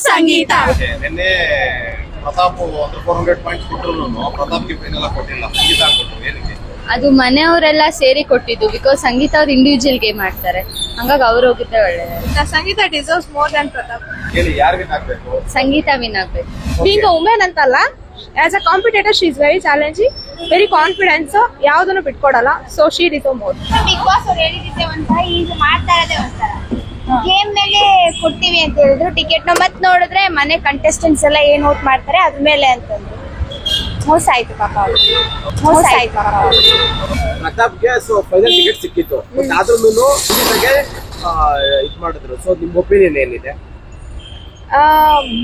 ಸಂಗೀತ. ನಿನ್ನೆ ಪ್ರತಾಪ್ 400 ಪಾಯಿಂಟ್ಸ್ ಕೊಟ್ಟರು, ಪ್ರತಾಪ್ಗೆ ಫೈನಲ್ ಕೊಟ್ಟಿಲ್ಲ, ಸಂಗೀತ ಕೊಟ್ಟರು. ಏನಕ್ಕೆ? ಅದು ಮನೆಯವರೆಲ್ಲ ಸೇರಿ ಕೊಟ್ಟಿದ್ದು. ಬಿಕಾಸ್ ಸಂಗೀತ ಅವ್ರು ಇಂಡಿವಿಜುವಲ್ ಗೇಮ್ ಆಡ್ತಾರೆ, ಹಂಗಾಗಿ ಅವ್ರು ಹೋಗಿದ್ದೆ ಒಳ್ಳೆಯದು. Sangeetha deserves more than Pratap. ಹೇಳಿ, ಯಾರು ವಿನ್ ಆಗ್ಬೇಕು? ಸಂಗೀತ ವಿನ್ ಆಗ್ಬೇಕು. ಬೀಂಗ್ ವುಮೆನ್ ಅಂತಲ್ಲ, as a competitor she is very challenging, very confidence, ಯಾವ್ದನ್ನು ಬಿಟ್ಕೊಡಲ್ಲ. So she deserve more. Big boss ಅವ್ರು ಹೇಳಿದ್ದೆ ಒಂಥರ, ಈಗ ಮಾಡ್ತಾ ಇರೋದೇ ಒಂಥರ ಗೇಮ್ ಮೇಲೆ ಕೊಡ್ತೀವಿ ಅಂತ ಹೇಳಿದ್ರು ಟಿಕೆಟ್ ನ. ಮತ್ ನೋಡಿದ್ರೆ ಮನೆ ಕಂಟೆಸ್ಟೆಂಟ್ಸ್ ಎಲ್ಲ ಏನ್ ವೋಟ್ ಮಾಡ್ತಾರೆ ಅದ್ರ ಮೇಲೆ ಅಂತಂದ್ರು. ಮೋಸ ಆಯ್ತು ಪಾಪ ಅವ್ರಿಗೆ, ಮೋಸ ಆಯ್ತು ಪಾಪ ಅವ್ರಿಗೆ. ಪ್ರತಾಪ್ಗೆ ಫೈನಲ್ ಟಿಕೆಟ್ ಸಿಕ್ಕಿತ್ತು, ಬಟ್ ಆದ್ರೂ ಇದ್ ಮಾಡಿದ್ರು. ಸೊ ನಿಮ್ ಒಪಿನಿಯನ್ ಏನಿದೆ?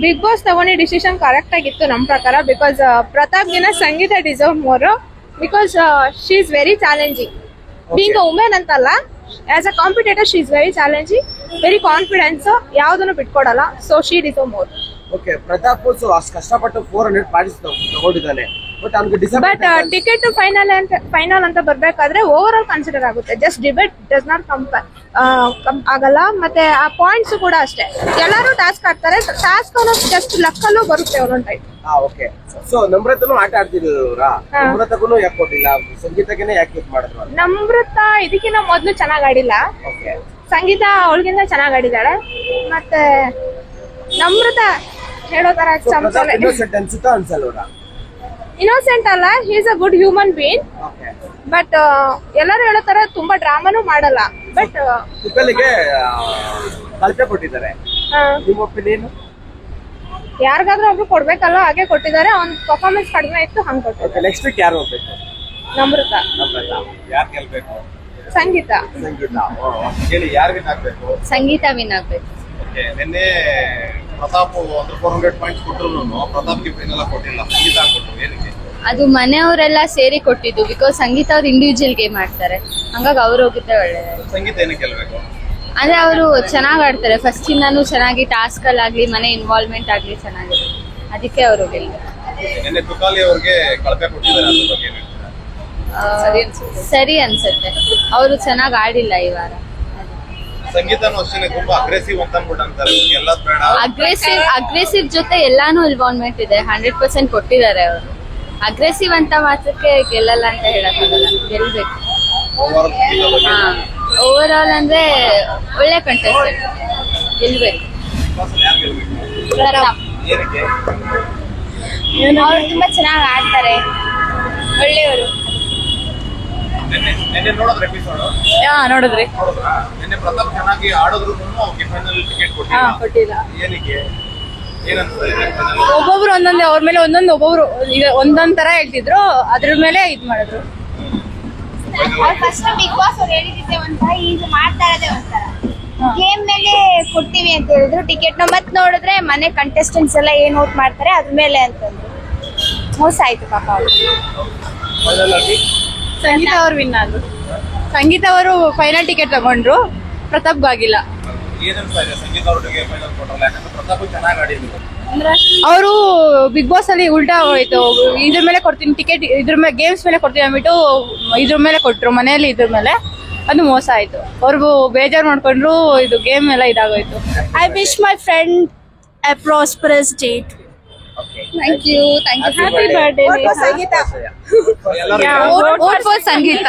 ಬಿಗ್ ಬಾಸ್ ತಗೊಂಡಿ ಡಿಸಿಷನ್ ಕರೆಕ್ಟ್ ಆಗಿತ್ತು ನಮ್ ಪ್ರಕಾರ. ಬಿಕಾಸ್ ಪ್ರತಾಪ್ಗಿನ Sangeetha deserve more. Because she is very challenging. Being women ಅಂತಲ್ಲ, as a competitor she is very challenging, very confidence, ಯಾವ್ದನ್ನು ಬಿಟ್ಕೊಡಲ್ಲ. So she deserve more. Okay, Pratap ಅಷ್ಟು ಕಷ್ಟಪಟ್ಟು 400 ಪಾಯಿಂಟ್ಸ್ ತಗೊಂಡಿದ್ದಾನೆ, ಬಟ್ ಅವ್ನಿಗೆ ಬಟ್ ಟಿಕೆಟ್ ಫೈನಲ್ ಅಂತ ಬರ್ಬೇಕಾದ್ರೆ ಓವರ್ ಆಲ್ ಕನ್ಸಿಡರ್ ಆಗುತ್ತೆ. ಜಸ್ಟ್ ಡಿಬೇಟ್ ಡಸ್ ನಾಟ್ ಆಗಲ್ಲ. ಮತ್ತೆ ಆ ಪಾಯಿಂಟ್ಸ್ ಕೂಡ ಅಷ್ಟೇ, ಎಲ್ಲರೂ ಟಾಸ್ಕ್ ಆಡ್ತಾರೆ. ಟಾಸ್ಕ್ ಅನ್ನೋದು ಜಸ್ಟ್ ಲಕ್ಕಲ್ಲೂ ಬರುತ್ತೆ ಒಂದೊಂದ್ ಟೈಮ್. ಓಕೆ. ಸೊ ನಮ್ರತನು ಆಟ ಆಡ್ತಿದ್ರ, ನಮ್ರತಗೂ ಯಾಕೆ ಕೊಟ್ಟಿಲ್ಲ, ಸಂಗೀತಕ್ಕೆ ಯಾಕೆ ಯೂಸ್ ಮಾಡಿದ್ರು? ನಮ್ರತ ಇದಕ್ಕಿಂತ ಮೊದ್ಲು ಚೆನ್ನಾಗ್ ಆಡಿಲ್ಲ, ಸಂಗೀತ ಅವಳಿಗಿಂತ ಚೆನ್ನಾಗ್ ಆಡಿದಾಳೆ. ಮತ್ತೆ ನಮ್ರತ ಹೇಳೋ ತರ ಅನ್ಸುತ್ತಾ ಅನ್ಸಲ್ವರ? ಇನ್ನೋಸೆಂಟ್ ಅಲ್ಲ, he is a good human being. But ಎಲ್ಲರೂ ಹೇಳೋ ತರ ತುಂಬಾ ಡ್ರಾಮಾನು ಮಾಡಲ್ಲ. ಬಟ್ ಕುಕ್ಕಲಿಗೆ ಕಲ್ಪೆ ಕೊಟ್ಟಿದ್ದಾರೆ. ನಿಮ್ಮ ಒಪಿನಿಯನ್? ಯಾರಿಗಾದ್ರೂ ಒಬ್ರು ಕೊಡ್ಬೇಕಲ್ಲ, ಹಾಗೆ ಕೊಟ್ಟಿದ್ದಾರೆ. ಅವ್ನ ಪರ್ಫಾರ್ಮೆನ್ಸ್ ಕಡಿಮೆ ಇತ್ತು, ಹಂಗ್ ಕೊಟ್ಟಿದ್ದಾರೆ. ನೆಕ್ಸ್ಟ್ ವೀಕ್ ಯಾರು ಹೋಗ್ಬೇಕು? ನಮ್ರತ. ಯಾರು ಗೆಲ್ಬೇಕು? ಸಂಗೀತ. ಹೇಳಿ, ಯಾರು ವಿನ್ ಆಗ್ಬೇಕು? ಸಂಗೀತ ವಿನ್ ಆಗ್ಬೇಕು. ನಿನ್ನೆ ಪ್ರತಾಪ್ 400 ಪಾಯಿಂಟ್ಸ್ ಕೊಟ್ಟರು, ಪ್ರತಾಪ್ಗೆ ಫೈನಲ್ ಕೊಟ್ಟಿಲ್ಲ, ಸಂಗೀತ ಕೊಟ್ಟರು. ಏನಕ್ಕೆ? ಅದು ಮನೆಯವರೆಲ್ಲ ಸೇರಿ ಕೊಟ್ಟಿದ್ದು. ಬಿಕಾಸ್ ಸಂಗೀತ ಅವ್ರು ಇಂಡಿವಿಜುವಲ್ ಗೇಮ್ ಆಡ್ತಾರೆ, ಹಂಗಾಗಿ ಅವ್ರು ಹೋಗಿದ್ದೆ ಒಳ್ಳೆಯದು. ಸಂಗೀತ ಏನಕ್ಕೆ ಗೆಲ್ಬೇಕು? ಅಂದ್ರೆ ಅವರು ಚೆನ್ನಾಗ್ ಆಡ್ತಾರೆ, ಫಸ್ಟ್ ಇಂದಾನು ಚೆನ್ನಾಗಿ ಟಾಸ್ಕ್ ಅಲ್ಲಾಗ್ಲಿ, ಮನೆ ಇನ್ವಾಲ್ವ್ಮೆಂಟ್ ಆಗ್ಲಿ ಚೆನ್ನಾಗಿದೆ, ಅದಕ್ಕೆ ಅವರು ಗೆಲ್ಬೇಕು. ನಿನ್ನೆ ತುಕಾಲಿ ಅವ್ರಿಗೆ ಕಳಪೆ ಕೊಟ್ಟಿದ್ದಾರೆ, ಅದ್ರ ಬಗ್ಗೆ ಏನ್ ಹೇಳ್ತೀರಾ? ಸರಿ ಅನ್ಸುತ್ತೆ, ಅವರು ಚೆನ್ನಾಗ್ ಆಡಿಲ್ಲ ಈ ವಾರ. ಸಂಗೀತನೂ ಅಷ್ಟೇ ತುಂಬಾ ಅಗ್ರೆಸಿವ್ ಅಂತ ಅಂತಾರೆ, ಎಲ್ಲ ಬೇಡ. ಅಗ್ರೆಸಿವ್ ಜೊತೆ ಎಲ್ಲಾನು ಇನ್ವಾಲ್ವ್ಮೆಂಟ್ ಇದೆ, 100% ಕೊಟ್ಟಿದ್ದಾರೆ ಅವರು. ಅಗ್ರೆಸಿವ್ ಅಂತ ಮಾತ್ರಕ್ಕೆ ಗೆಲ್ಲಲ್ಲ ಅಂತ ಹೇಳಕ್ಕಾಗಲ್ಲ, ಗೆಲ್ಬೇಕು. ಓವರ್ ಆಲ್ ಅಂದ್ರೆ ಒಳ್ಳೆ ಕಂಟೆಸ್ಟೆಂಟ್, ಗೆಲ್ಬೇಕು. ಏನಕ್ಕೆ? ಅವ್ರು ತುಂಬಾ ಚೆನ್ನಾಗಿ ಆಡ್ತಾರೆ, ಒಳ್ಳೆಯವರು. ನಿನ್ನೆ ನೋಡಿದ್ರೆ ಎಪಿಸೋಡ್ ನೋಡಿದ್ರಿ? ನಿನ್ನೆ ಪ್ರತಾಪ್ ಚೆನ್ನಾಗಿ ಆಡೋದ್ರು ಫೈನಲ್ ಟಿಕೆಟ್ ಕೊಟ್ಟಿಲ್ಲ. ಏನಕ್ಕೆ? ಏನಂತ ಒಬ್ಬೊಬ್ರು ಒಂದೊಂದೇ, ಅವ್ರ ಮೇಲೆ ಒಬ್ಬೊಬ್ರು ಈಗ ಒಂದೊಂದ್ ತರ ಹೇಳ್ತಿದ್ರು, ಅದ್ರ ಮೇಲೆ ಇದ್ ಮಾಡಿದ್ರು. ಫಸ್ಟ್ ಬಿಗ್ ಬಾಸ್ ಅವ್ರು ಹೇಳಿದ್ದೆ ಒಂಥರ, ಈಗ ಮಾಡ್ತಾ ಇರೋದೇ ಒಂಥರ ಗೇಮ್ ಮೇಲೆ ಕೊಡ್ತೀವಿ ಅಂತ ಹೇಳಿದ್ರು ಟಿಕೆಟ್ ನ. ಮತ್ ನೋಡಿದ್ರೆ ಮನೆ ಕಂಟೆಸ್ಟೆಂಟ್ಸ್ ಎಲ್ಲ ಏನ್ ವೋಟ್ ಮಾಡ್ತಾರೆ ಅದ್ರ ಮೇಲೆ ಅಂತಂದ್ರು. ಮೋಸ ಆಯ್ತು ಪಾಪ ಅವ್ರಿಗೆ. ಸಂಗೀತ ಅವ್ರು ವಿನ್ ಆದ್ರು. ಸಂಗೀತ ಅವರು ಫೈನಲ್ ಟಿಕೆಟ್ ತಗೊಂಡ್ರು, ಪ್ರತಾಪ್ ಆಗಿಲ್ಲ. ಅವರು ಬಿಗ್ ಬಾಸ್ ಅಲ್ಲಿ ಉಲ್ಟಾ ಹೋಯ್ತು, ಇದ್ರ ಮೇಲೆ ಕೊಡ್ತೀನಿ ಟಿಕೆಟ್, ಇದ್ರ ಮೇಲೆ ಗೇಮ್ಸ್ ಮೇಲೆ ಕೊಡ್ತೀನಿ ಅಂದ್ಬಿಟ್ಟು ಇದ್ರ ಮೇಲೆ ಕೊಟ್ರು, ಮನೆಯಲ್ಲಿ ಇದ್ರ ಮೇಲೆ. ಅದು ಮೋಸ ಆಯ್ತು, ಅವ್ರಿಗೂ ಬೇಜಾರು ಮಾಡ್ಕೊಂಡ್ರು, ಇದು ಗೇಮ್ ಎಲ್ಲ ಇದಾಗೋಯ್ತು. I wish my friend a prosperous date. Thank you. Happy birthday vote for Sangeetha.